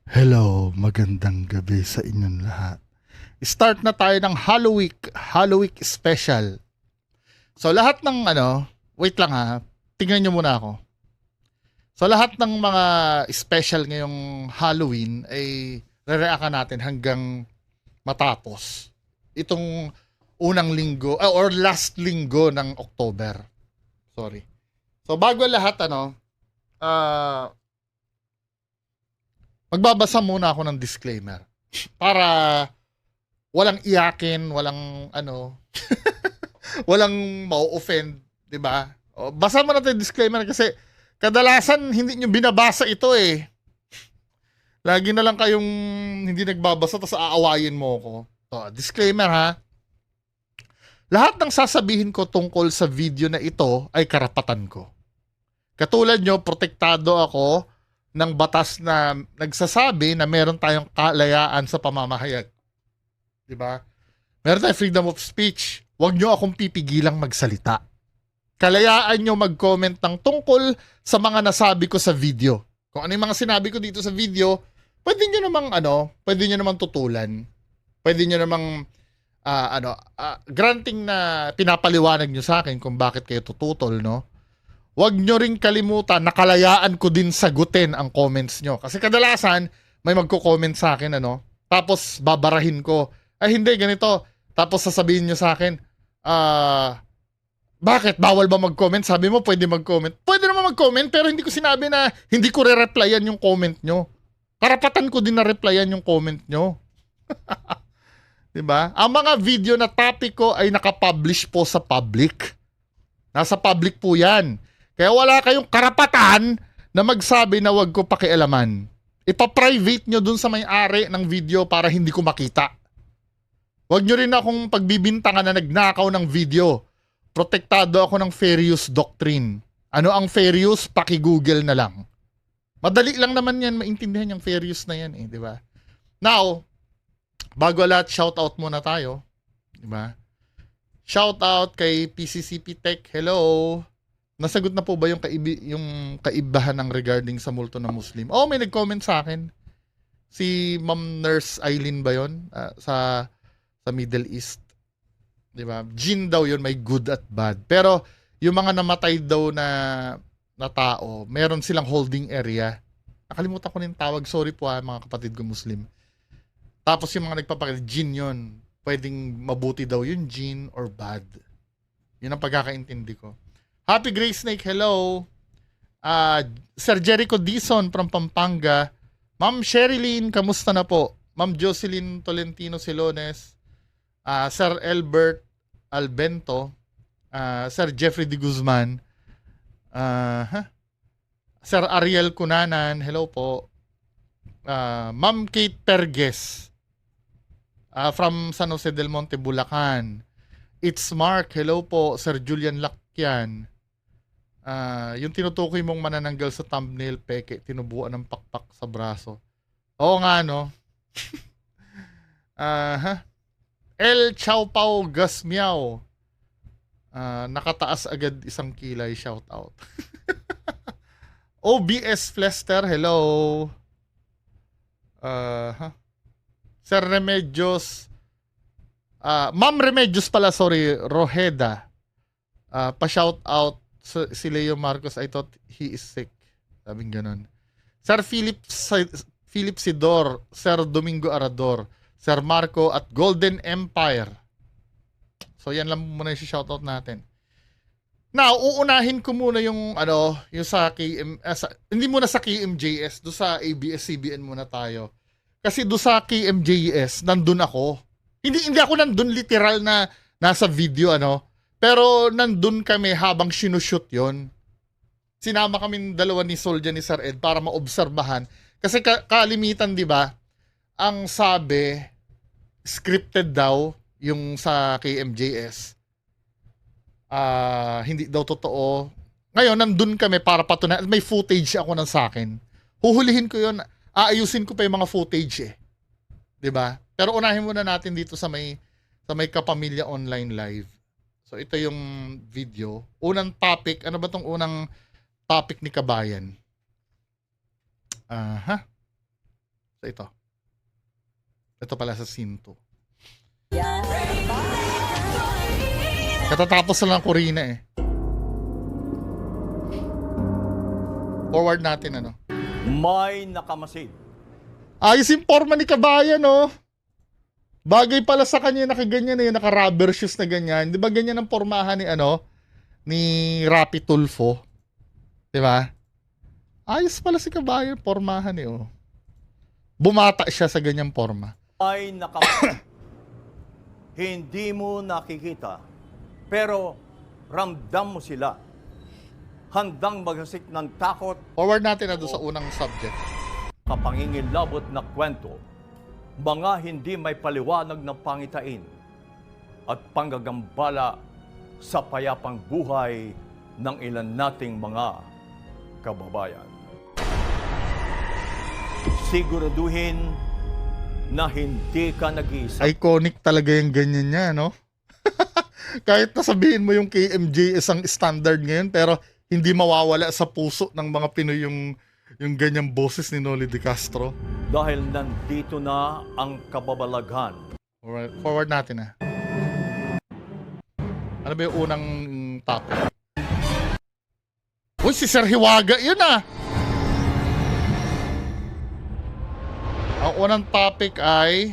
Hello, magandang gabi sa inyong lahat. Start na tayo ng Halloween special. So lahat ng wait lang ha, tingnan nyo muna ako. So lahat ng mga special ngayong Halloween ay re-reactan natin hanggang matapos. Itong unang linggo, or last linggo ng October. Sorry. So bago lahat magbabasa muna ako ng disclaimer. Para walang iyakin, walang walang mau-offend, 'di ba? O, basa mo natin yung disclaimer kasi kadalasan hindi nyo binabasa ito eh. Lagi na lang kayong hindi nagbabasa tapos aawayin mo ako. So, disclaimer ha. Lahat ng sasabihin ko tungkol sa video na ito ay karapatan ko. Katulad nyo, protektado ako ng batas na nagsasabi na meron tayong kalayaan sa pamamahayag. 'Di ba? Meron tayong freedom of speech. Huwag nyo akong pipigilang magsalita. Kalayaan nyo mag-comment ng tungkol sa mga nasabi ko sa video. Kung ano yung mga sinabi ko dito sa video, pwede nyo namang tutulan. Pwede nyo namang granting na pinapaliwanag nyo sa akin kung bakit kayo tututol, no? Huwag nyo rin kalimutan na kalayaan ko din sagutin ang comments nyo. Kasi kadalasan, may magko-comment sa akin, tapos babarahin ko. Ay hindi, ganito. Tapos sasabihin nyo sa akin, bakit? Bawal ba mag-comment? Sabi mo, pwede mag-comment. Pwede naman mag-comment, pero hindi ko sinabi na hindi ko re-replyan yung comment nyo. Karapatan ko din na replyan yung comment nyo. Diba? Ang mga video na topic ko ay nakapublish po sa public. Nasa public po yan. Kaya wala kayong karapatan na magsabi na wag ko pakialaman. Ipa-private nyo dun sa may-ari ng video para hindi ko makita. Wag nyo rin akong pagbibintangan na nagnakaw ng video. Protektado ako ng fair use doctrine. Ano ang fair use? Paki-google na lang. Madali lang naman yan maintindihan yung fair use na yan eh, di ba? Now, bago lahat, shoutout muna tayo. Di ba? Shoutout kay PCCP Tech. Hello. Nasagot na po ba yung kaibahan ng regarding sa multo na Muslim? Oh, may nag-comment sa akin. Si Ma'am Nurse Eileen ba yun? Sa Middle East. Diba? Jinn daw yun, may good at bad. Pero yung mga namatay daw na tao, meron silang holding area. Nakalimutan ko na yung tawag. Sorry po mga kapatid ko Muslim. Tapos yung mga nagpapakita, jinn yun. Pwedeng mabuti daw yung jinn or bad. Yun ang pagkakaintindi ko. Happy Gray Snake, hello. Sir Jericho Dison from Pampanga. Ma'am Sherilyn, kamusta na po? Ma'am Jocelyn Tolentino Silones. Sir Albert Albento. Sir Jeffrey de Guzman. Sir Ariel Cunanan, hello po. Ma'am Kate Perges. From San Jose del Monte, Bulacan. It's Mark, hello po. Sir Julian Lakyan. Yung tinutukoy mong manananggal sa thumbnail, peke, tinubuan ng pakpak sa braso. Oo nga, no? El Chow Pao Gasmiao. Nakataas agad isang kilay, shout out. OBS Flester, hello. Sir Remedios. Ma'am Remedios pala, sorry, Rojeda. Pa-shout out si Leo Marcos, I thought he is sick. Sabing ganun. Sir Philip Sidor, Sir Domingo Arador, Sir Marco at Golden Empire. So yan lang muna yung shoutout natin. Now, uunahin ko muna yung yung sa hindi muna sa KMJS, do sa ABS-CBN muna tayo. Kasi do sa KMJS, nandun ako. Hindi ako nandun literal na nasa video pero nandun kami habang sinushoot yon. Sinama kami dalawa ni Soldier ni Sir Ed para maobserbahan. Kasi kalimitan, di ba, ang sabi, scripted daw yung sa KMJS. Hindi daw totoo. Ngayon, nandun kami para patunayan. May footage ako ng sa akin. Huhulihin ko yon. Aayusin ko pa yung mga footage eh. Di ba? Pero unahin muna natin dito sa may Kapamilya Online Live. So ito yung video. Unang topic, ano ba tong unang topic ni Kabayan? Ito. Ito pala sa scene 2. Katatapos na lang Corina eh. Forward natin ano. May nakamasid. Ayos yung forma ni Kabayan oh. Bagay pala sa kanya nakaganyan eh, naka-rubber shoes na ganyan. 'Di ba ganyan ang pormahan ni ano ni Rapi Tulfo? 'Di ba? Ayos pala si Kabayan, pormahan eh oh. Bumata siya sa ganyang forma. May nakamasid. Hindi mo nakikita, pero ramdam mo sila. Handang maghasik ng takot, Forward natin na doon sa unang subject. kapangingilabot na kwento, mga hindi may paliwanag na pangitain, at panggagambala sa payapang buhay ng ilan nating mga kababayan. Siguraduhin na hindi ka nag-iisa. Iconic talaga yung ganyan niya, no? Kahit nasabihin mo yung KMJ isang standard ngayon, pero hindi mawawala sa puso ng mga Pinoy yung ganyang boses ni Noli De Castro. Dahil nandito na ang kababalaghan. Alright, forward natin na. Ano ba yung unang topic? Uy, si Sir Hiwaga, yun ah! Ang unang topic ay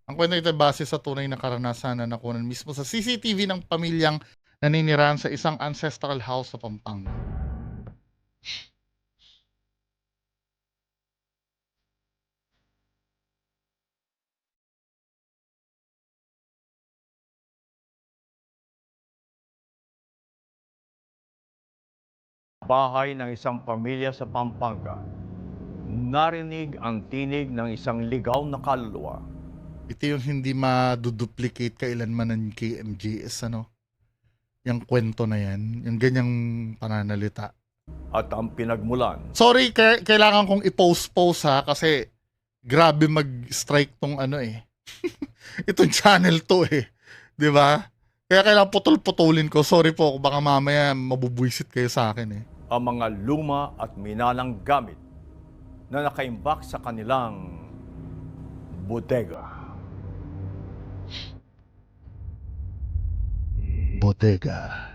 ang kwento ito ay base sa tunay na karanasan na nakunan mismo sa CCTV ng pamilyang naninirahan sa isang ancestral house sa Pampanga. Bahay ng isang pamilya sa Pampanga. Narinig ang tinig ng isang ligaw na kaluluwa. Ito yung hindi maduduplicate kailanman ng KMJS, ano? Yung kwento na yan, yung ganyang pananalita. At ang pinagmulan, Sorry, kailangan kong i-post ha, kasi grabe mag-strike tong ano eh. Itong channel to eh. Di ba? Kaya kailangan putol-putulin ko. Sorry po, baka mamaya mabubwisit kayo sa akin eh. ang mga luma at minalang gamit na nakaimbak sa kanilang bodega. Bodega.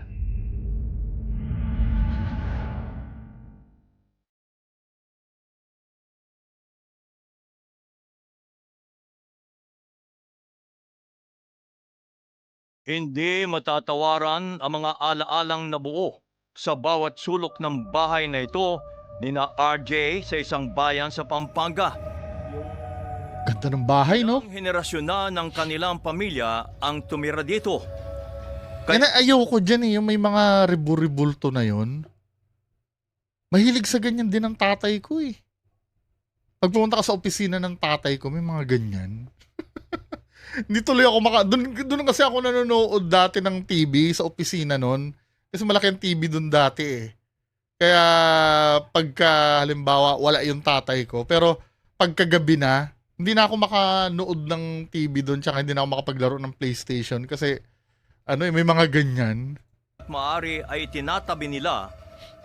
Hindi matatawaran ang mga alaalang nabuo sa bawat sulok ng bahay na ito ni na RJ sa isang bayan sa Pampanga. Ganda ng bahay, no? Ang henerasyon na ng kanilang pamilya ang tumira dito. Kaya ayoko dyan eh, yung may mga ribulto na yon. Mahilig sa ganyan din ang tatay ko eh. Pag pumunta ka sa opisina ng tatay ko, may mga ganyan. Hindi tuloy ako doon kasi ako nanonood dati ng TV sa opisina noon. Kasi malaki ang TV doon dati eh. Kaya pagka halimbawa wala yung tatay ko, pero pagkagabi na, hindi na ako makanood ng TV doon, tsaka hindi na ako makapaglaro ng PlayStation kasi ano eh, may mga ganyan. Maari ay tinatabi nila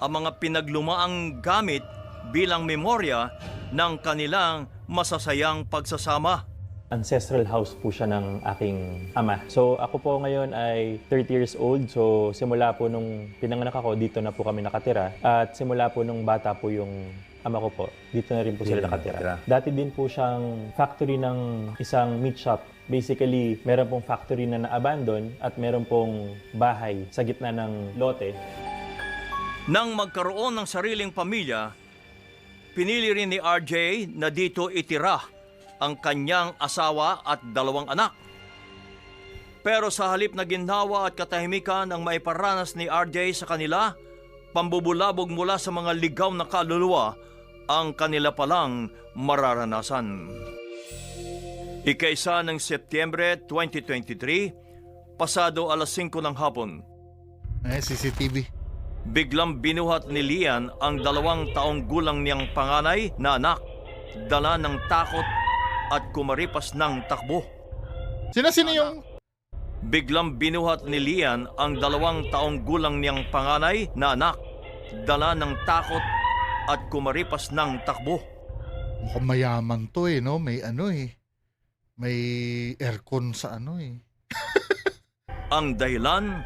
ang mga pinaglumaang gamit bilang memorya ng kanilang masasayang pagsasama. Ancestral house po siya ng aking ama. So ako po ngayon ay 30 years old. So simula po nung pinanganak ako, dito na po kami nakatira. At simula po nung bata po yung ama ko po, dito na rin po sila nakatira. Dati din po siyang factory ng isang meat shop. Basically, meron pong factory na na-abandon at meron pong bahay sa gitna ng lote. Nang magkaroon ng sariling pamilya, pinili rin ni RJ na dito itira ang kanyang asawa at 2 anak. Pero sa halip na ginhawa at katahimikan ang maiparanas ni RJ sa kanila, pambubulabog mula sa mga ligaw na kaluluwa ang kanila palang mararanasan. Ika-1 ng Setyembre 2023, pasado 5:00 ng hapon, CCTV. biglang binuhat ni Lian ang 2 taong gulang niyang panganay na anak, dala ng takot at kumaripas ng takbo. Sino yung... Biglang binuhat ni Lian ang 2 taong gulang niyang panganay na anak, dala ng takot at kumaripas ng takbo. Mukhang mayaman to eh, no? May ano eh. May aircon sa ano eh. Ang dahilan,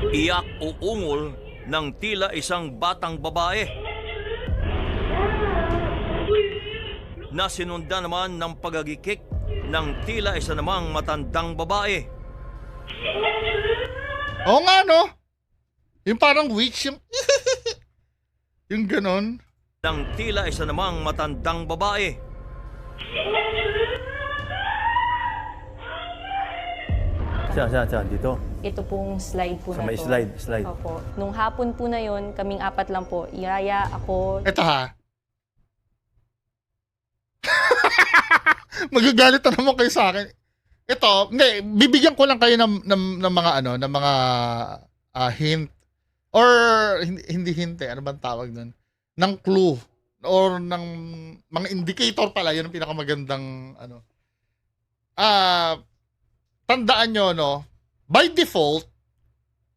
iyak o ungol ng tila isang batang babae na sinundan naman ng pagagikik ng tila isa namang matandang babae. Oo nga, no? Yung parang witch, yung... yung ganon. Ng tila isa namang matandang babae. Saan, dito. Ito pong slide po Sa na may to. slide. Opo. Nung hapon po na yon, kaming apat lang po. Iyaya, ako, Eto ha. Magagalit na naman kayo sa akin. Ito, hindi, bibigyan ko lang kayo ng mga ano, ng mga hint or hindi hint eh, ano bang tawag nun? Ng clue or ng mga indicator pala, yun ang pinakamagandang ano. Tandaan nyo, no, by default,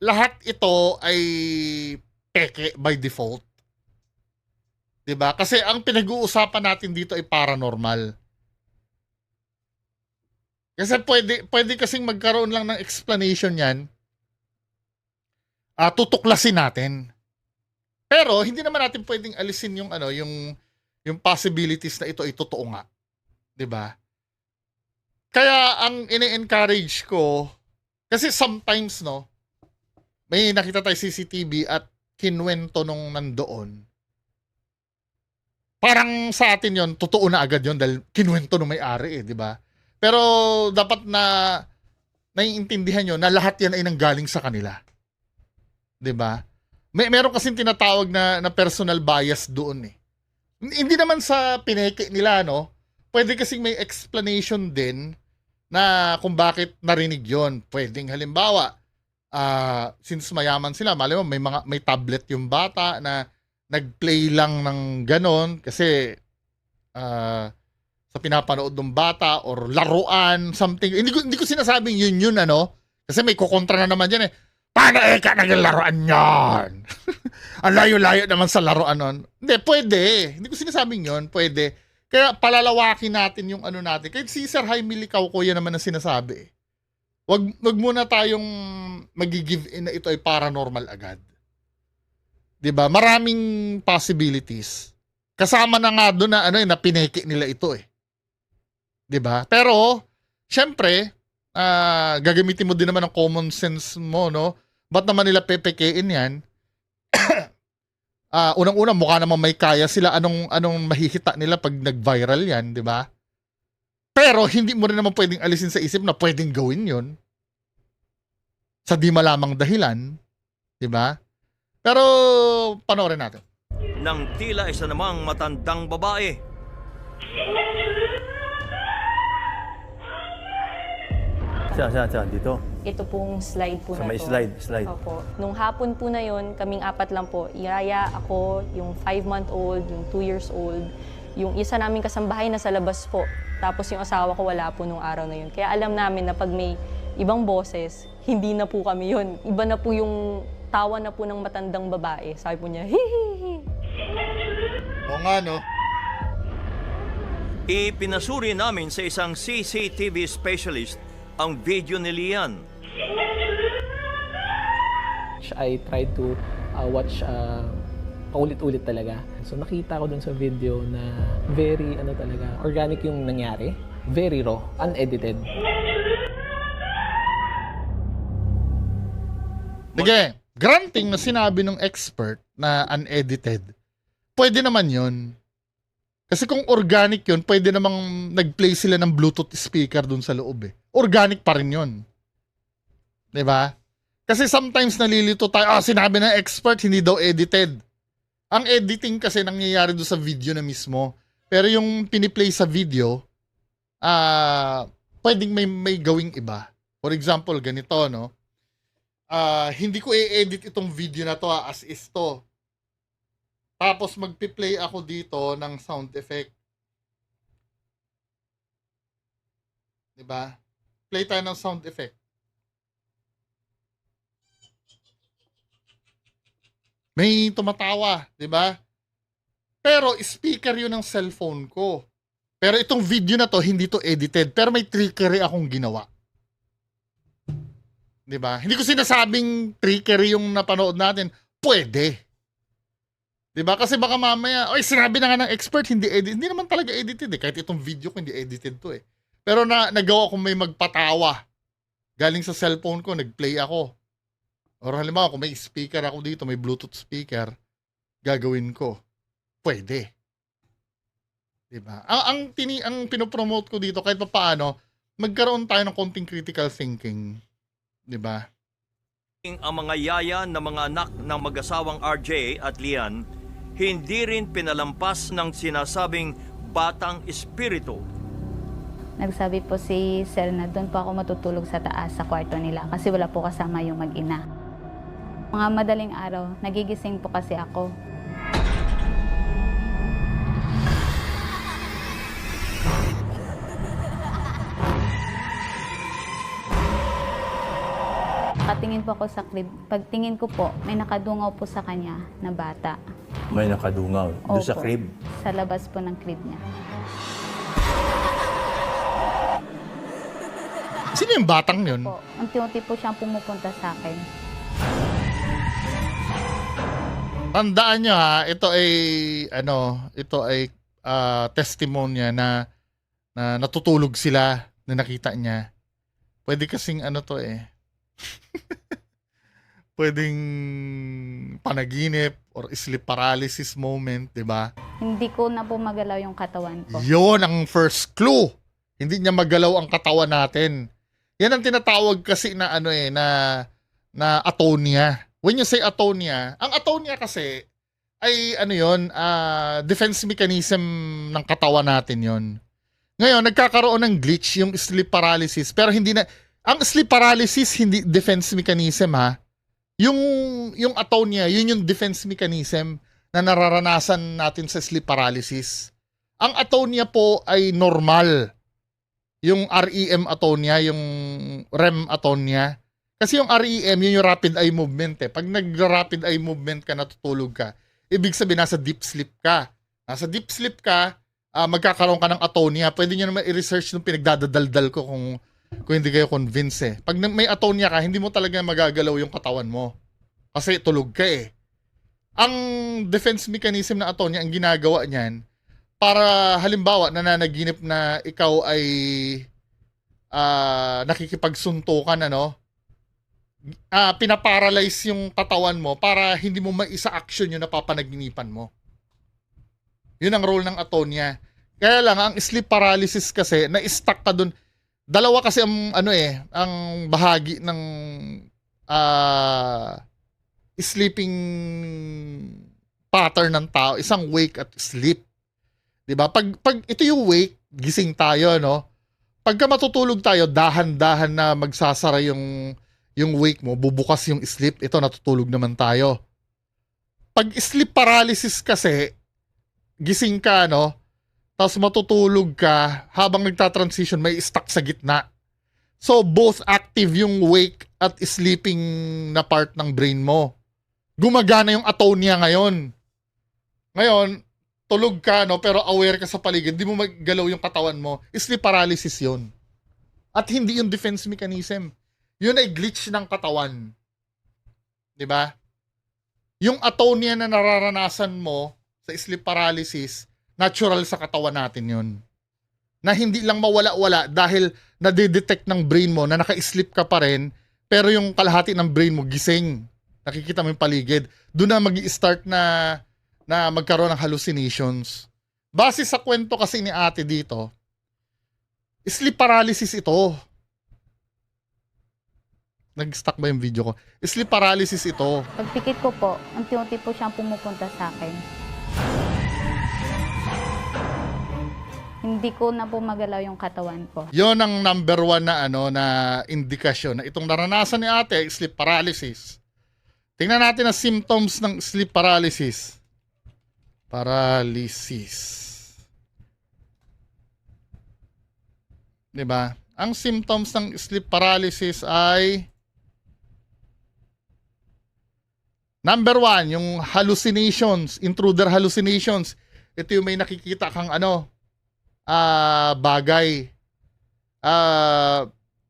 lahat ito ay peke by default. 'Di ba? Kasi ang pinag-uusapan natin dito ay paranormal. Kasi pwede kasing magkaroon lang ng explanation 'yan. Tutuklasin natin. Pero hindi naman natin pwedeng alisin yung ano, yung possibilities na ito ay totoo nga. 'Di ba? Kaya ang ine-encourage ko, kasi sometimes, no, may nakita tayo CCTV at kinwento nung nandoon. Parang sa atin yon totoo na agad yon dahil kinwento nung may-ari eh, di ba? Pero dapat na naiintindihan nyo na lahat yan ay nanggaling sa kanila. Di ba? Meron kasing tinatawag na personal bias doon eh. Hindi naman sa pineke nila, no? Pwede kasing may explanation din na kung bakit narinig yon. Pwedeng halimbawa, since mayaman sila, mali mo, may tablet yung bata na nag-play lang ng ganon kasi sa pinapanood ng bata or laruan, something. Hindi ko sinasabing yun, ano? Kasi may kukontra na naman dyan eh. Paano ka naging laruan yan? Ang layo-layo naman sa laruan nun. Hindi, pwede. Hindi ko sinasabing yun, pwede. Kaya palalawakin natin yung ano natin. Kahit si Sir Jaime Licao ko yan naman ang sinasabi. Wag muna tayong mag-give in na ito ay paranormal agad. 'Di ba? Maraming possibilities. Kasama na nga doon na ano na pineke nila ito eh. 'Di ba? Pero syempre, gagamitin mo din naman ang common sense mo, no? Ba't naman nila pepekein 'yan? Unang-una mukha naman may kaya sila, anong mahihita nila pag nag-viral 'yan, 'di ba? Pero hindi mo rin naman pwedeng alisin sa isip na pwedeng gawin 'yon. Sa di malamang dahilan, 'di ba? Pero panoorin natin. Ng tila isa namang matandang babae. Saan, dito. ito pong slide po Sa na may to. slide. Opo. Nung hapon po na yon, kaming apat lang po. Iyaya, ako, yung 5-month-old, yung 2 years old. Yung isa naming kasambahay nasa labas po. Tapos yung asawa ko wala po nung araw na yun. Kaya alam namin na pag may ibang boses, hindi na po kami yun. Iba na po yung tawa na po ng matandang babae. Sabi po niya, hihihi. O nga, no? Ipinasuri namin sa isang CCTV specialist ang video ni Lian. I tried to watch paulit-ulit talaga. So nakita ko dun sa video na very talaga organic yung nangyari. Very raw, unedited. Sige, granting na sinabi ng expert na unedited, pwede naman yun. Kasi kung organic yun, pwede namang nag-play sila ng Bluetooth speaker dun sa loob eh. Organic pa rin yun. Diba? Kasi sometimes nalilito tayo, sinabi ng expert, hindi daw edited. Ang editing kasi nangyayari doon sa video na mismo. Pero yung piniplay sa video, pwedeng may gawing iba. For example, ganito, no? Hindi ko i-edit itong video na to as is to. Tapos magpi-play ako dito ng sound effect. 'Di ba? Play tayo ng sound effect. May tumatawa, 'di ba? Pero speaker yun ng cellphone ko. Pero itong video na to, hindi to edited. Pero may trickery akong ginawa. 'Di ba? Hindi ko sinasabing trickery yung napanood natin. Pwede. 'Di ba? Kasi baka mamaya, oy, sinabi na nga ng expert, hindi edit. Hindi naman talaga edited eh. Kahit itong video ko, hindi edited to eh. Pero nagawa ko may magpatawa. Galing sa cellphone ko, nag-play ako. Or halimbawa, kung may speaker ako dito, may Bluetooth speaker, gagawin ko. Pwede. 'Di ba? Ang pinopromote ko dito, kahit paano, magkaroon tayo ng konting critical thinking. 'Di ba? Ang mga yaya na mga anak ng mag-asawang RJ at Lian, hindi rin pinalampas ng sinasabing batang espiritu. Nagsabi po si Sir na doon po ako matutulog sa taas sa kwarto nila kasi wala po kasama yung mag-ina. Mga madaling araw, nagigising po kasi ako. Nakatingin po ako sa crib. Pagtingin ko po, may nakadungaw po sa kanya na bata. May nakadungaw. Doon sa Opo, crib. Sa labas po ng crib niya. Sino yung batang yun? Po, unti-unti po siyang pumupunta sa akin. Tandaan nyo ha, ito ay testimonya na natutulog sila na nakita niya. Pwede kasing pwedeng panaginip or sleep paralysis moment, 'di ba? Hindi ko na po magalaw yung katawan ko. 'Yon ang first clue. Hindi niya magalaw ang katawan natin. Yan ang tinatawag kasi na na atonia. When you say atonia, ang atonia kasi ay defense mechanism ng katawan natin 'yon. Ngayon, nagkakaroon ng glitch yung sleep paralysis, pero hindi na ang sleep paralysis hindi defense mechanism ha. Yung atonia, yun yung defense mechanism na nararanasan natin sa sleep paralysis. Ang atonia po ay normal. Yung REM atonia, yung REM atonia. Kasi yung REM, yun yung rapid eye movement eh. Pag nag-rapid eye movement ka, natutulog ka, ibig sabihin nasa deep sleep ka. Nasa deep sleep ka, magkakaroon ka ng atonia. Pwede nyo naman i-research nung pinagdadaldal ko kung hindi kayo convince eh. Pag may atonia ka, hindi mo talaga magagalaw yung katawan mo. Kasi tulog ka eh. Ang defense mechanism ng atonia, ang ginagawa niyan, para halimbawa nananaginip na ikaw ay nakikipagsuntukan, pinaparalyze yung katawan mo para hindi mo maisa-action yung napapanaginipan mo. Yun ang role ng atonia. Kaya lang, ang sleep paralysis kasi, na-stuck ka dun. Dalawa kasi ang bahagi ng sleeping pattern ng tao, isang wake at sleep. 'Di ba? Pag ito yung wake, gising tayo, no? Pagka matutulog tayo, dahan-dahan na magsasara yung wake mo, bubukas yung sleep, ito natutulog naman tayo. Pag sleep paralysis kasi, gising ka, no? Tapos matutulog ka, habang nagtatransition, may stuck sa gitna. So, both active yung wake at sleeping na part ng brain mo. Gumagana yung atonia ngayon. Ngayon, tulog ka, no, pero aware ka sa paligid, di mo maggalaw yung katawan mo. Sleep paralysis yun. At hindi yung defense mechanism. Yun ay glitch ng katawan. Di ba? Yung atonia na nararanasan mo sa sleep paralysis, natural sa katawan natin yun. Na hindi lang mawala-wala dahil nadidetect ng brain mo na naka-sleep ka pa rin, pero yung kalahati ng brain mo gising. Nakikita mo yung paligid. Doon na mag-i-start na magkaroon ng hallucinations. Base sa kwento kasi ni ate dito, sleep paralysis ito. Nag-stuck ba yung video ko? Sleep paralysis ito. Pagpikit ko po, unti-unti po siyang pumupunta sa akin. Hindi ko na po magalaw yung katawan ko. Yon ang number 1 na indikasyon na itong naranasan ni ate ay sleep paralysis. Tingnan natin ang symptoms ng sleep paralysis. Diba? Ang symptoms ng sleep paralysis ay number 1, yung hallucinations, intruder hallucinations. ito yung may nakikita kang bagay.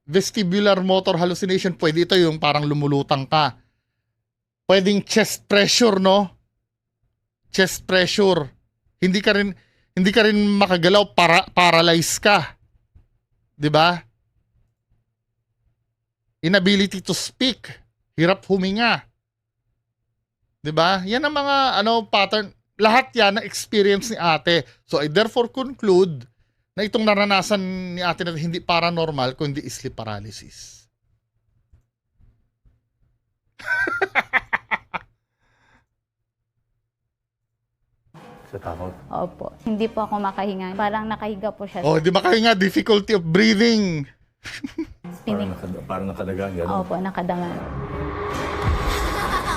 Vestibular motor hallucination, pwede ito yung parang lumulutang ka. Pwedeng chest pressure, no? Chest pressure. Hindi ka rin makagalaw, paralyze ka. 'Di ba? Inability to speak, hirap huminga. 'Di ba? Yan ang mga pattern, lahat yan na experience ni ate. So I therefore conclude na itong naranasan ni ate na hindi paranormal kundi sleep paralysis. Sa takot. Opo. Hindi po ako makahinga. Parang nakahiga po siya. Oh, di ba kayo nga difficulty of breathing? Parang nakadagaan, gano'n. Opo, nakadangan.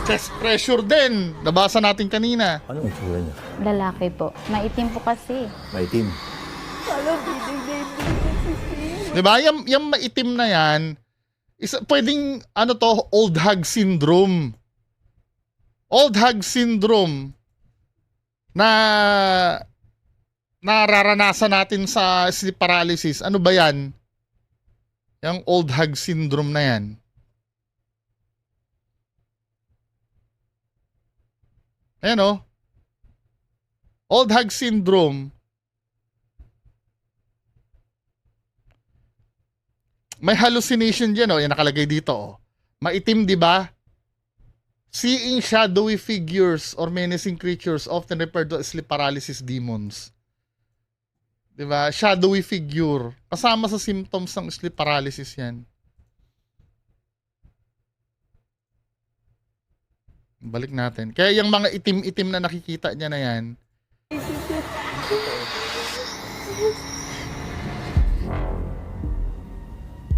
Chest pressure din. Nabasa natin kanina. Anong itsura niya? Lalaki po. Maitim po kasi. Maitim. Di ba? Yung maitim na yan, pwedeng old hag syndrome. Old hag syndrome na nararanasan natin sa sleep paralysis. Ano ba yan? Yung old hag syndrome na yan. Ayan o. Old hag syndrome. May hallucination dyan, oh. Yan nakalagay dito, oh. Maitim, di ba? Seeing shadowy figures or menacing creatures often referred to as sleep paralysis demons. Di ba? Shadowy figure. Kasama sa symptoms ng sleep paralysis yan. Balik natin. Kaya yung mga itim-itim na nakikita niya na yan,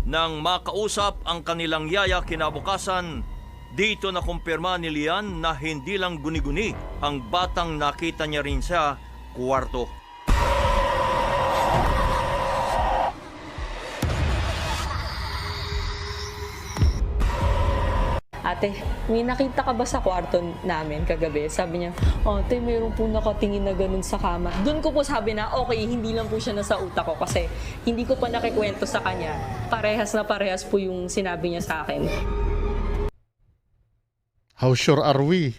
Nang makausap ang kanilang yaya kinabukasan, dito na kumpirma ni Lian na hindi lang guni-guni ang batang nakita niya rin sa kwarto. Ate, may nakita ka ba sa kwarto namin kagabi? Sabi niya, ate, mayroon po nakatingin na ganun sa kama. Doon ko po sabi na, okay, hindi lang po siya nasa utak ko kasi hindi ko pa nakikwento sa kanya. Parehas na parehas po yung sinabi niya sa akin. how sure are we?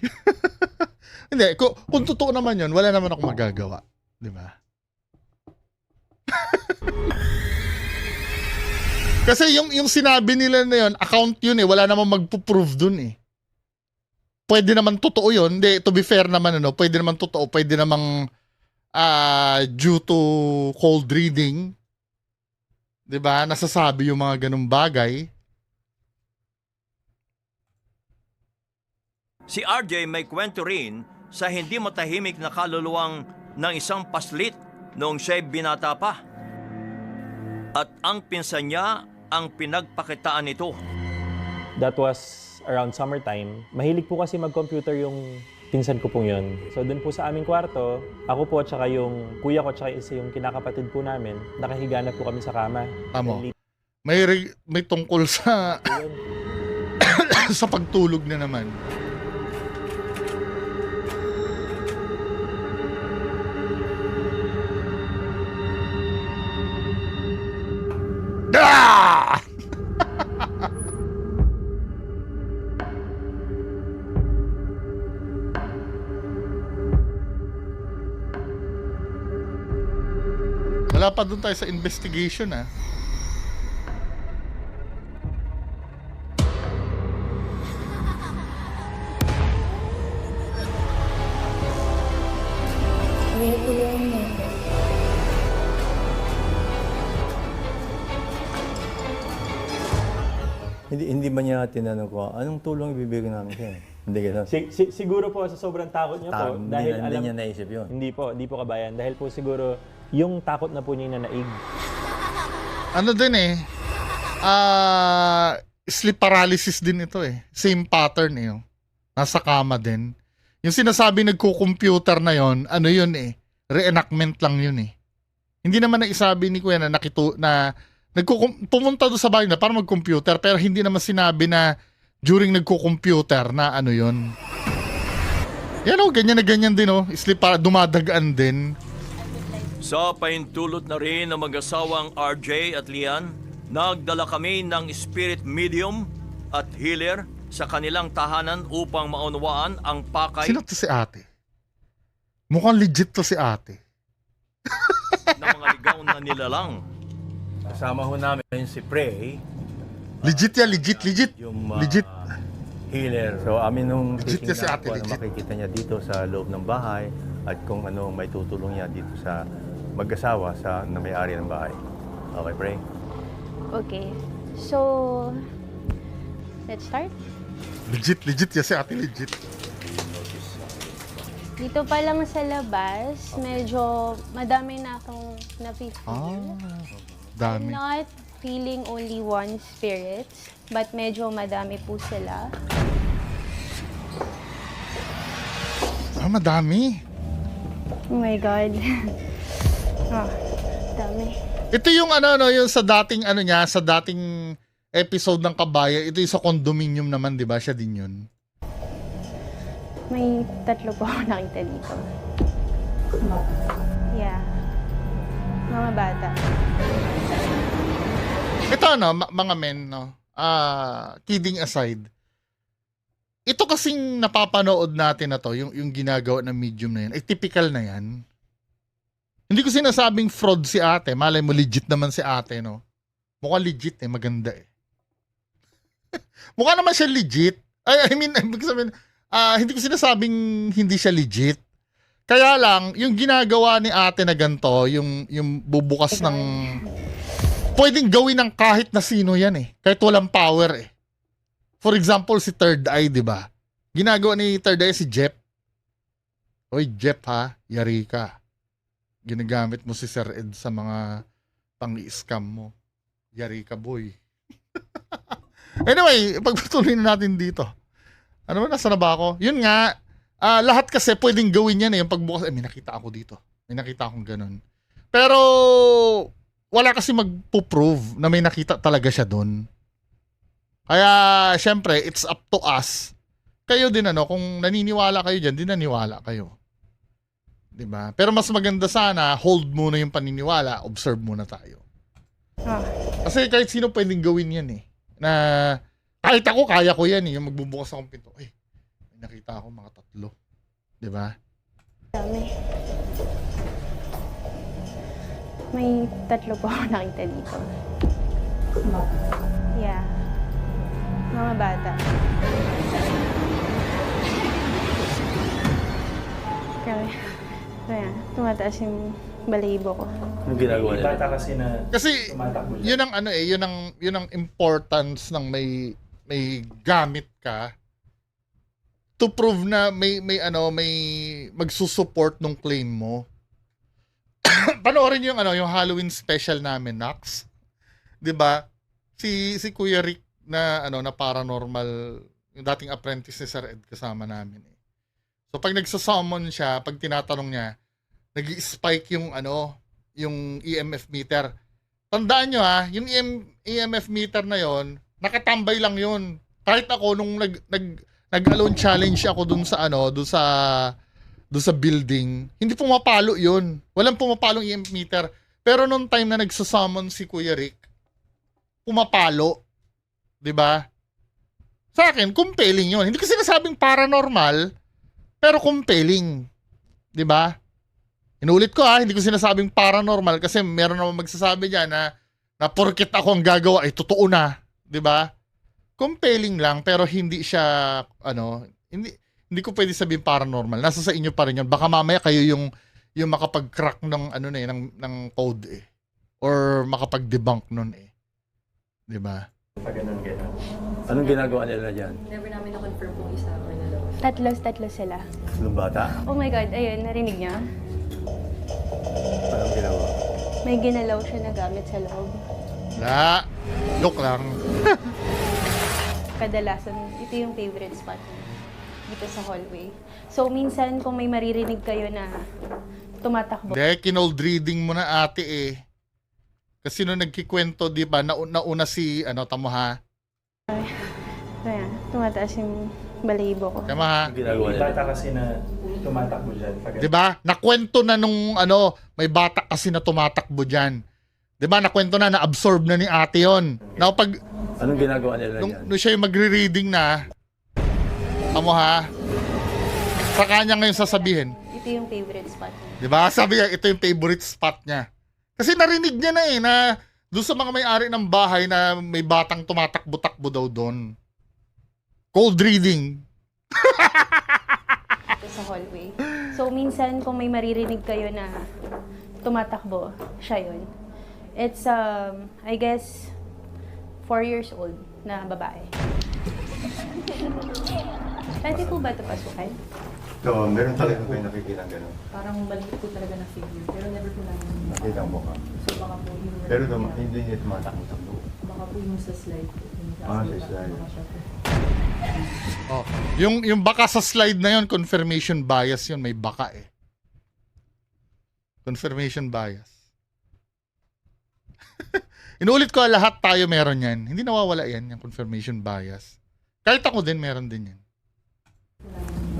Hindi, kung totoo naman yun, wala naman ako magagawa. Di ba? Kasi yung sinabi nila na yun, account yun eh, wala namang magpo-prove dun eh. Pwede naman totoo yun. Hindi, to be fair naman, pwede naman totoo, pwede namang due to cold reading. 'Di ba? Nasasabi yung mga ganung bagay. Si RJ may kwento rin sa hindi matahimik na kaluluwang ng isang paslit noong siya'y binata pa. At ang pinsan niya ang pinagpakitaan nito. That was around summertime. Mahilig po kasi mag-computer yung pinsan ko pong yun. So dun po sa aming kwarto, ako po at saka yung kuya ko at saka isa yung kinakapatid po namin, nakahiga na po kami sa kama. Tamo. May tungkol sa sa pagtulog na naman. Ah! Wala pa dun tayo sa investigation, ah. Hindi ba niya tinanong ko, anong tulong ibibigay namin sa'yo? Hindi gano'n. Siguro po sa sobrang takot niya po, dahil Hindi niya naisip yun. Hindi po kabayan. Dahil po siguro yung takot na po niya na naig. Ano din eh, sleep paralysis din ito eh. Same pattern eh. Oh. Nasa kama din. Yung sinasabi nagko-computer na yon, ano yun eh, reenactment lang yun eh. Hindi naman naisabi ni Kuya na pumunta doon sa bahay na para mag-computer, pero hindi naman sinabi na during nagko-computer na ano yun. Yan o, ganyan na ganyan din o. Sleep para dumadagaan din. Sa paintulot na rin ng mag-asawang RJ at Lian, nagdala kami ng spirit medium at healer sa kanilang tahanan upang maunawaan ang pakay Sino to si ate? Mukhang legit to si ate. ng mga ligaw na nilalang. Kasama ho namin si Prey, Legit yan, legit, legit. yung Legit. healer. So amin nung Legit yan si titingnan ate, kung ano legit. makikita niya dito sa loob ng bahay at kung ano may tutulong niya dito sa mag-asawa na may-ari ng bahay. Okay, Prey? Okay. So, let's start. Legit, legit yan si ate, legit. Dito pa lang sa labas, medyo madami na akong nafe-feel. I'm Dami. not feeling only one spirit, but medyo madami po sila. Madami. Oh my God. Dami. Ito yung yung sa dating niya, sa dating episode ng Kabayan, ito yung sa condominium naman, di ba? Siya din yun. May 3 po ako nakita dito. Yeah. Mga bata. Ito mga men, no? Kidding aside. Ito kasing napapanood natin na to, yung ginagawa ng medium na yan, ay typical na yan. Hindi ko sinasabing fraud si ate. Malay mo, legit naman si ate, no? Mukhang legit maganda eh. Mukha naman siya legit. I mean, hindi ko sinasabing hindi siya legit. Kaya lang, yung ginagawa ni ate na ganito, yung bubukas ng... Pwedeng gawin ng kahit na sino yan eh. Kahit walang power eh. For example, si Third Eye, di ba? Ginagawa ni Third Eye si Jeff. Oy, Jeff ha, yari ka. Ginagamit mo si Sir Ed sa mga pang-i-scam mo. Yari ka, boy. Anyway, pagpatuloy na natin dito. Ano ba, nasa na ba ako? Yun nga, lahat kasi pwedeng gawin yan eh. Yung pagbukas, may nakita ako dito. May nakita akong ganun. Pero, wala kasi magpo-prove na may nakita talaga siya doon. Kaya, syempre, it's up to us. Kayo din kung naniniwala kayo dyan, din naniwala kayo. Diba? Pero mas maganda sana, hold muna yung paniniwala, observe muna tayo. Kasi kahit sino pwedeng gawin yan eh. Na, kahit ako, kaya ko yan eh. Yung magbubukas akong pinto, may nakita ako mga 3. Diba? Dami. May 3 po ako nakita dito. Yeah. Mga bata. Kaya, tumataas yung balahibo ko. Anong ginagawa nila? Bata kasi na Kasi, tumatakbo yun ang yun ang importance ng may gamit ka to prove na may magsusupport ng claim mo. Panoorin yung yung Halloween special namin, Nax. 'Di ba? Si Kuya Rick na na paranormal, yung dating apprentice ni Sir Ed kasama namin eh. So pag nagsa-summon siya, pag tinatanong niya, nag-spike yung yung EMF meter. Tandaan nyo yung EMF meter na yon, nakatambay lang yun. Kahit ako nung nag-alone challenge ako dun sa building, hindi pumapalo yun. Walang pumapalong EMF meter. Pero nung time na nagsa-summon si Kuya Rick, pumapalo. 'Di ba? Sa akin, compelling yun. Hindi ko sinasabing paranormal, pero compelling. 'Di ba? Inulit ko hindi ko sinasabing paranormal kasi meron naman magsasabi diyan na porket ako ang gagawa ay totoo na, 'di ba? Compelling lang pero hindi siya hindi ko pwede sabihin paranormal. Nasa sa inyo pa rin 'yun. Baka mamaya kayo yung makapag-crack ng ng code eh, or makapag-debunk nun eh. 'Di ba? Anong ginagawa nila dyan? Never namin na-confirm kung isa or dalawa. 3 sila. Yung bata? Oh my God, ayun, narinig niya? Anong ginawa? May ginalaw siya na gamit sa loob. La, joke lang. Kadalasan, ito yung favorite spot niya. Dito sa hallway. So, minsan kung may maririnig kayo na tumatakbo. Hindi, kinold reading mo na ate eh. Kasi nung nagkikwento, di ba, nauna si, tamo ha? Kaya, tumataas yung balahibo ko. Tama ha? Anong ginagawa nila? Bata kasi na Tumatakbo dyan. Di ba? Nakwento na nung ano, may bata kasi na tumatakbo dyan. Di ba? Nakwento na, na-absorb na ni ate yon. Now, pag, Anong ginagawa nila nung siya yung magre-reading na, amo ha, sa kanya ngayon sasabihin, Ito yung favorite spot niya. di ba? Sabi niya, ito yung favorite spot niya. Kasi narinig niya na na doon sa mga may-ari ng bahay na may batang tumatakbo-takbo daw doon. Cold reading. Ito sa hallway. So, minsan kung may maririnig kayo na tumatakbo, siya yun. It's, I guess, 4 years old na babae. Pwede po ba ito pasukan? So, meron talaga kayo nakikita gano'n. Parang maliit po talaga na figure, pero never po namin. Nakita mo ka. So baka po yung... Pero hindi niya tumatakbo. Baka po yung sa slide po. Yung Sa slide. Oh, yung baka sa slide na yon, confirmation bias yun, may baka eh. Confirmation bias. Inuulit ko, lahat tayo meron yan. Hindi nawawala yan, yung confirmation bias. Kahit ako din, meron din yan.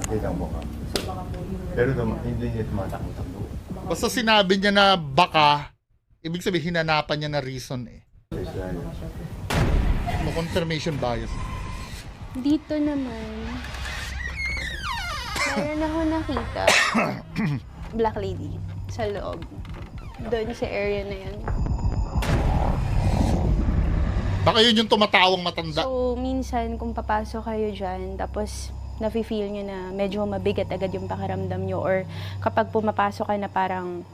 Nakita mo ka. So baka po yung... Pero hindi niya tumatakbo. Basta sinabi niya na baka, ibig sabihin hinanapan niya na reason eh. Sa slide. So, confirmation bias. Dito naman, meron ako nakita black lady sa loob. Doon sa area na yan. Baka yun yung tumatawang matanda. So, minsan kung papasok kayo dyan, tapos nafe-feel nyo na medyo mabigat agad yung pakiramdam nyo, or kapag pumapasok ka na parang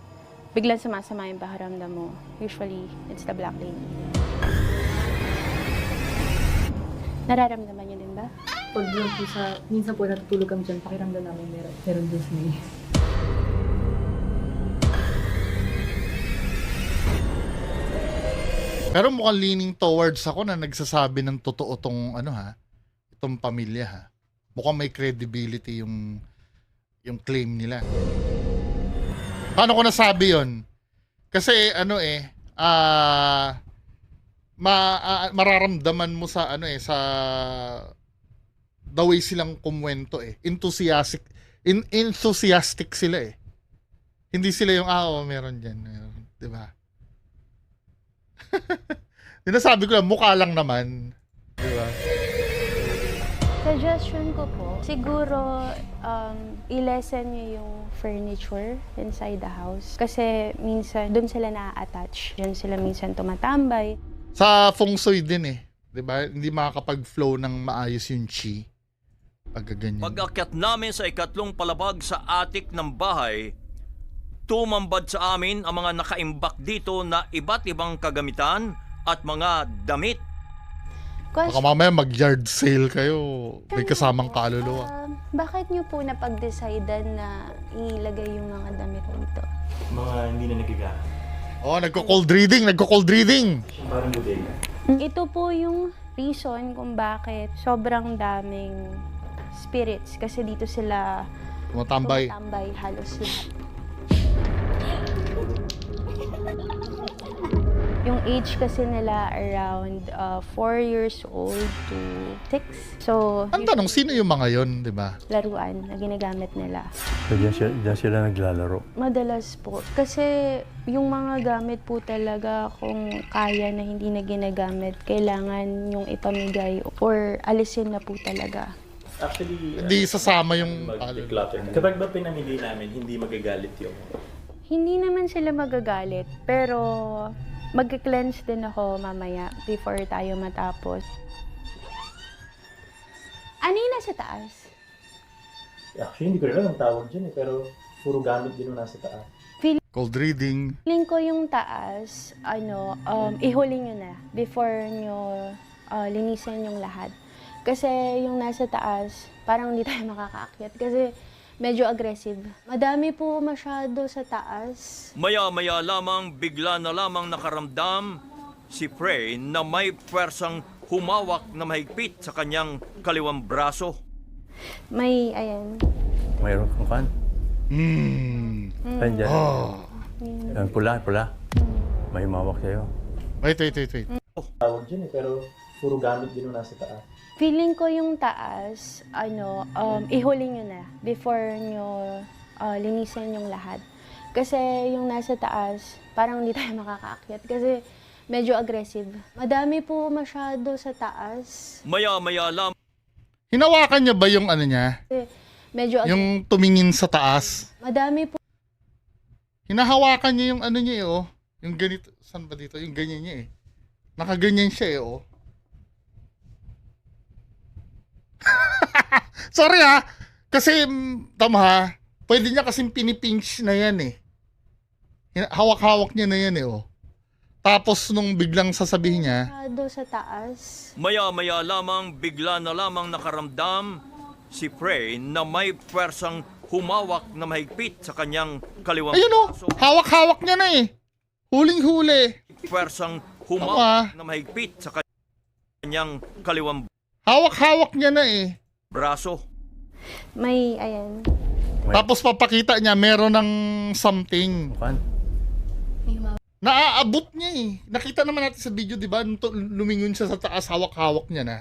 biglang sumasama yung pakiramdam mo, usually, it's the black lady. Nararamdaman nyo din ba? Pag lang po sa... Minsan po natutulog kami dyan, pakiramdam namin meron din may... Pero mukhang leaning towards ako na nagsasabi ng totoo tong ano ha, itong pamilya ha. Mukhang may credibility yung claim nila. Paano ko nasabi yon? Kasi ano mararamdaman mo sa ano sa the way silang kumwento eh. Enthusiastic sila eh. Hindi sila yung meron diyan, meron, 'di ba? Dinasabi ko lang, mukha lang naman. Di ba? Suggestion ko po, siguro i-lessen nyo yung furniture inside the house. Kasi minsan, doon sila na-attach. Doon sila minsan tumatambay. Sa feng shui din eh. Di ba? Hindi makakapag-flow ng maayos yung chi. Pag ganyan. Pag-akyat namin sa ikatlong palapag sa attic ng bahay, tumambad sa amin ang mga nakaimbak dito na iba't ibang kagamitan at mga damit. Baka mamaya mag-yard sale kayo. May kasamang kaluluwa. Bakit nyo po napag-decidean na ilagay yung mga damit dito? Mga hindi na nagigamit. Oh, nagko-cold reading. Parang bodega. Ito po yung reason kung bakit sobrang daming spirits. Kasi dito sila Tumatambay. halos lahat. Yung age kasi nila around 4 years old to 6. So, Ang tanong, sino yung mga yon, di ba? laruan na ginagamit nila. So, diyan sila naglalaro. Madalas po. Kasi yung mga gamit po talaga kung kaya na hindi na ginagamit, kailangan yung ipamigay or alisin na po talaga. Actually, Hindi sasama yung mag-declutter. Kapag ba pinamili namin, hindi magagalit yung... Hindi naman sila magagalit, pero mag-cleanse din ako mamaya before tayo matapos. Ano yung nasa taas? Actually, hindi ko rin alam ang tawag dyan eh, pero puro gamit din yung nasa taas. cold reading. Feeling ko yung taas, ihuli nyo na before nyo linisin yung lahat. Kasi yung nasa taas, parang hindi tayo makakaakyat kasi medyo aggressive. Madami po masyado sa taas. Maya-maya lamang bigla na lamang nakaramdam si Prey na may pwersang humawak na mahigpit sa kanyang kaliwang braso. May, ayan. Mayroon kang kan? Saan dyan? Oh. Ang pula. May humawak sa'yo. Wait. Tawag dyan eh, pero puro gamit din yung nasa taas. Feeling ko yung taas, ihuli nyo na before nyo linisin yung lahat. Kasi yung nasa taas, parang hindi tayo makakaakyat kasi medyo aggressive. Madami po masyado sa taas. Maya-maya lamang Hinawakan niya ba yung ano niya? Kasi medyo Yung tumingin sa taas? madami po. Hinahawakan niya yung ano niya eh, oh. Yung ganito. Saan ba dito? Yung ganyan niya eh. Nakaganyan siya eh, oh. Sorry ha. Kasi, tama ha. Pwede niya kasing pinipinch na yan eh. Hawak-hawak niya na yan eh, oh. Tapos nung biglang sasabihin niya, Masyado sa taas. Maya-maya lamang bigla na lamang nakaramdam si Prey na may pwersang humawak na mahigpit sa kanyang kaliwang ayun oh, braso. hawak-hawak niya na eh. Huling-huli. Pwersang humawak na mahigpit sa kanyang kaliwang Hawak-hawak niya na eh. braso. May, ayan. Tapos papakita niya meron ng something. Mukhang Naaabot niya eh. Nakita naman natin sa video, di ba? Nung lumingon siya sa taas, hawak-hawak niya na.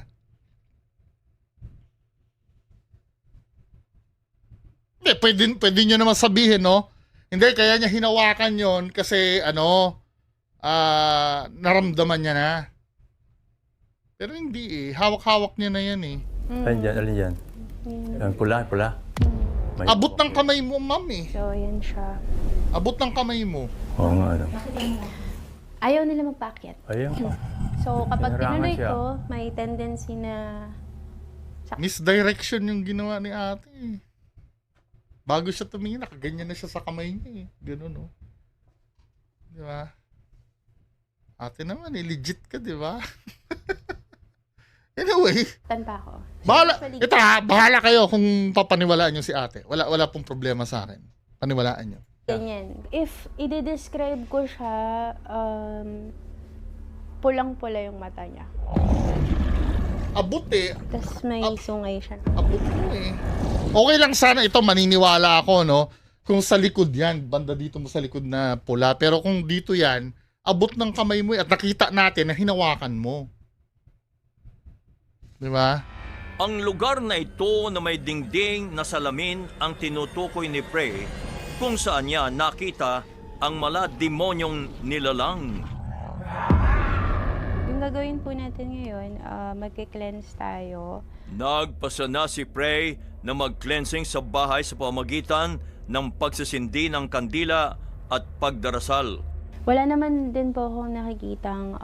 Hindi, pwede nyo naman sabihin, no? Hindi, kaya niya hinawakan yon kasi, naramdaman niya na. Pero hindi eh. Hawak-hawak niya na yan eh. alin dyan, alin dyan. Yan, pula. May- Abot ng kamay mo, ma'am eh. So, ayan siya. Abot ng kamay mo. Oo nga, ano. Ayaw nila magpaakyat. Ayun. So, kapag Pinarangan tinuloy siya. ko, may tendency na Misdirection yung ginawa ni ate eh. Bago siya tumingin, nakaganyan na siya sa kamay niya eh. Ganun, no? Di ba? Ate naman eh, legit ka, di ba? Anyway, tanta ko. bahala, Actually, ito ha, bahala kayo kung papaniwalaan nyo si ate. Wala pong problema sa akin. Paniwalaan nyo. ganyan. If i-describe ko siya, pulang-pula yung mata niya. Abot eh. Tapos may sungay siya. Abot mo eh. Okay lang sana ito, maniniwala ako, no? Kung sa likod yan, banda dito mo sa likod na pula. Pero kung dito yan, abot ng kamay mo at nakita natin na hinawakan mo. Di ba? Ang lugar na ito na may dingding na salamin ang tinutukoy ni Prey kung saan niya nakita ang mala demonyong nilalang. Yung gagawin po natin ngayon, magki-cleanse tayo. Nagpasa na si Prey na mag-cleansing sa bahay sa pamagitan ng pagsisindi ng kandila at pagdarasal. Wala naman din po akong nakikitang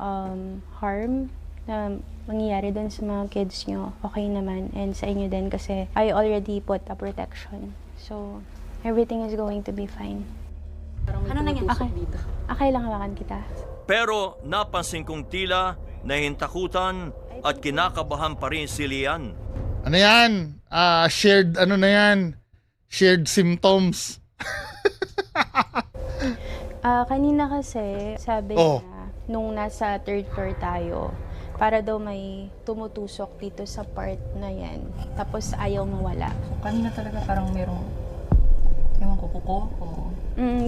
harm na mangyayari dun sa mga kids nyo. Okay naman. And sa inyo din kasi I already put a protection. So, everything is going to be fine. Ano nangyari dito? Okay lang hawakan kita. Pero napansin kong tila nahintakutan at kinakabahan pa rin si Lian. Ano yan? Shared, ano na yan? Shared symptoms. Kanina kasi, sabi Oh. niya, nung nasa third floor tayo, para daw may tumutusok dito sa part na yan. Tapos ayaw mawala. Kanina talaga parang merong, ewan ko, kuko o...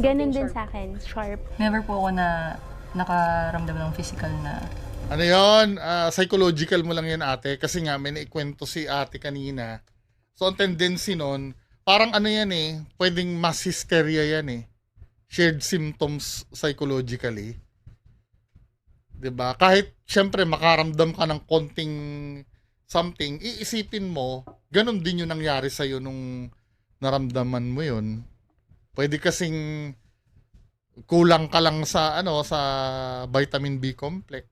Ganun din sa akin, sharp. Never po ako na nakaramdam ng physical na... Ano yon? Psychological mo lang yan ate. Kasi nga may naikwento si ate kanina. So ang tendency nun, parang ano yan eh, pwedeng mass hysteria yan eh. Shared symptoms psychologically. 'Di ba? Kahit syempre makaramdam ka ng konting something, iisipin mo, ganun din yung nangyari sa iyo nung naramdaman mo yun. Pwede kasing kulang ka lang sa sa vitamin B complex.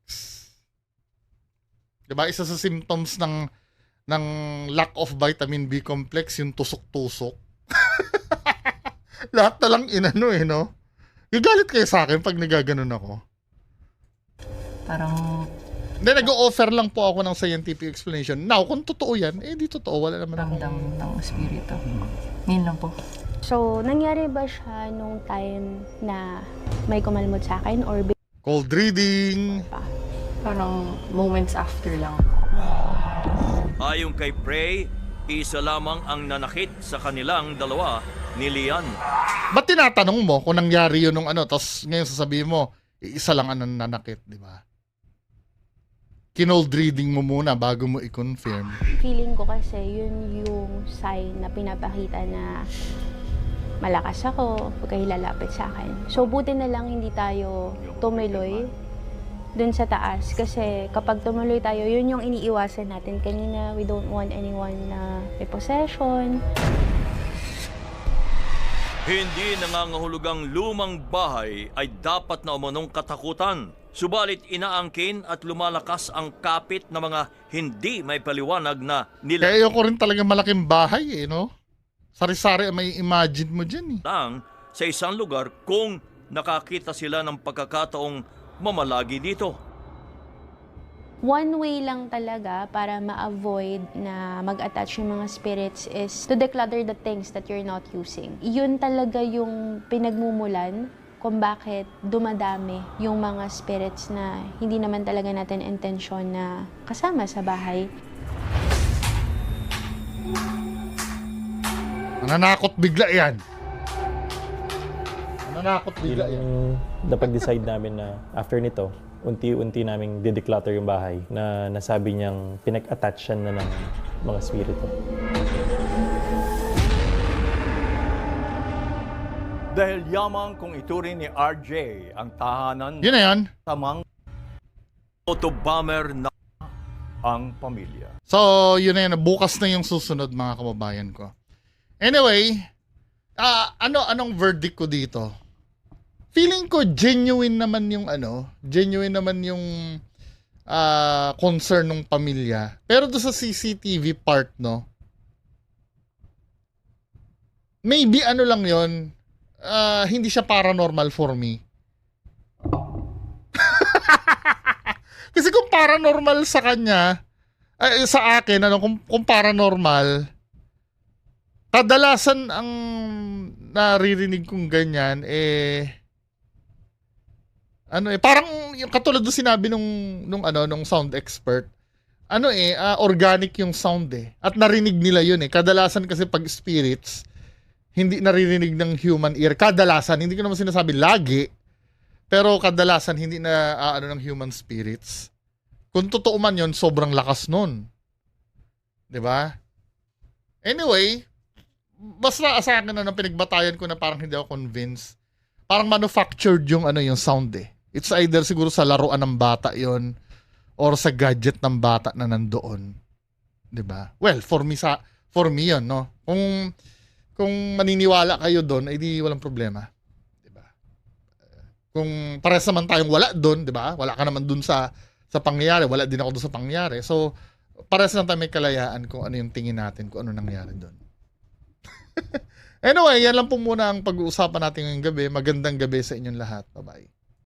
'Di ba? Isa sa symptoms ng lack of vitamin B complex yung tusok-tusok. Lahat na lang inano no? Gagalit kayo sa akin pag nagaganon ako. Parang... Hindi, nag-o-offer lang po ako ng scientific explanation. Now, kung totoo yan, di totoo. Wala naman akong... ramdam ng espiritu. Yun lang po. So, nangyari ba siya nung time na may kumalmot sa akin or Cold reading. pa? Parang moments after lang. Ayon kay Prey, isa lamang ang nanakit sa kanilang dalawa ni Lian. Ba't tinatanong mo kung nangyari yun nung tapos ngayon sasabihin mo, isa lang ang nanakit, di ba? kinold reading mo muna bago mo i-confirm. Feeling ko kasi yun yung sign na pinapakita na malakas ako pag kayo lalapit sa akin. So buti na lang hindi tayo tumuloy dun sa taas kasi kapag tumuloy tayo, yun yung iniiwasan natin kanina. We don't want anyone na may possession. Hindi nangangahulugang lumang bahay ay dapat na umanong katakutan. Subalit inaangkin at lumalakas ang kapit ng mga hindi may paliwanag na Kaya ayoko rin talaga malaking bahay no? Sari-sari may imagine mo dyan lang sa isang lugar kung nakakita sila ng pagkakataong mamalagi dito. One way lang talaga para ma-avoid na mag-attach yung mga spirits is to declutter the things that you're not using. Yun talaga yung pinagmumulan kung bakit dumadami yung mga spirits na hindi naman talaga natin intensyon na kasama sa bahay. Nananakot bigla yan. Nananakot bigla yan. Napag-decide namin na after nito, unti-unti naming dideclutter yung bahay na nasabi niyang pinag-attach siya na ng mga spirito. Dahil yamang kung ituring ni RJ ang tahanan Yun na yan. tamang Autobomber na ang pamilya. So, yun na yan. Bukas na yung susunod mga kababayan ko. Anyway, anong verdict ko dito? Feeling ko genuine naman yung concern ng pamilya. Pero do sa CCTV part, no? Maybe lang yon, hindi siya paranormal for me. Kasi kung paranormal sa kanya, sa akin, kung paranormal, kadalasan ang naririnig kong ganyan, parang yung katulad ng sinabi nung sound expert, organic yung sound at narinig nila yun Kadalasan kasi pag spirits, hindi naririnig ng human ear. Kadalasan, hindi ko naman sinasabi lagi, pero kadalasan hindi na ng human spirits. Kung totoo man yun, sobrang lakas nun. 'Di ba? Anyway, basta sa akin pinagbatayan ko na parang hindi ako convinced. Parang manufactured yung sound It's either siguro sa laruan ng bata yon or sa gadget ng bata na nandoon. 'Di ba? Well, for me yon, no. Kung maniniwala kayo doon, ay di walang problema. 'Di ba? Kung pares naman tayong wala doon, 'di ba? Wala ka naman doon sa pangyayari, wala din ako doon sa pangyayari. So, pares lang tayo may kalayaan kung ano yung tingin natin, kung ano nangyari doon. Anyway, yan lang po muna ang pag-uusapan natin ngayong gabi. Magandang gabi sa inyong lahat. Bye-bye.